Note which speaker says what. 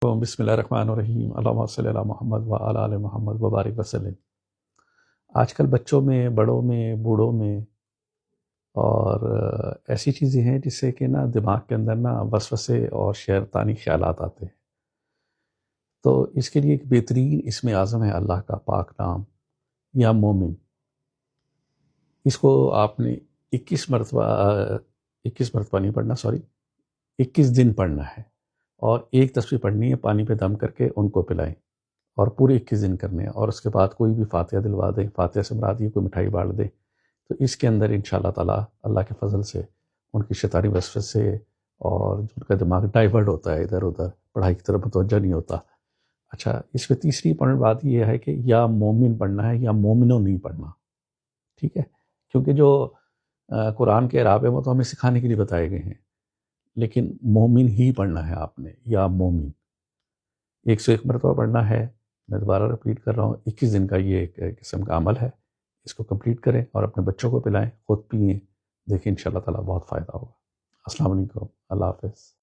Speaker 1: بسم اللہ الرحمن الرحیم، اللہم صلی علی محمد وعلی آل محمد وبارک وسلم۔ آج کل بچوں میں، بڑوں میں، بوڑھوں میں اور ایسی چیزیں ہیں جس سے کہ نا دماغ کے اندر نا وسوسے اور شیطانی خیالات آتے ہیں۔ تو اس کے لیے ایک بہترین اسم اعظم ہے اللہ کا پاک نام یا مومن۔ اس کو آپ نے 21 مرتبہ نہیں پڑھنا، 21 دن پڑھنا ہے، اور ایک تسبیح پڑھنی ہے، پانی پہ دم کر کے ان کو پلائیں، اور پورے 21 دن کرنے ہیں، اور اس کے بعد کوئی بھی فاتحہ دلوا دیں، فاتحہ سے مراد یہ کوئی مٹھائی بانٹ دیں، تو اس کے اندر انشاءاللہ تعالیٰ اللہ کے فضل سے ان کی شیطانی وسوسے سے، اور جو ان کا دماغ ڈائیورٹ ہوتا ہے ادھر ادھر، پڑھائی کی طرف متوجہ نہیں ہوتا۔ اچھا، اس میں تیسری بات یہ ہے کہ یا مومن پڑھنا ہے یا مومنوں نہیں پڑھنا، ٹھیک ہے؟ کیونکہ جو قرآن کے اعراب ہیں وہ تو ہمیں سکھانے کے لیے بتائے گئے ہیں، لیکن مومن ہی پڑھنا ہے آپ نے، یا مومن 101 مرتبہ پڑھنا ہے۔ میں دوبارہ رپیٹ کر رہا ہوں، 21 دن کا یہ ایک قسم کا عمل ہے، اس کو کمپلیٹ کریں اور اپنے بچوں کو پلائیں، خود پئیں، دیکھیں انشاءاللہ تعالیٰ بہت فائدہ ہوگا۔ السلام علیکم، اللہ حافظ۔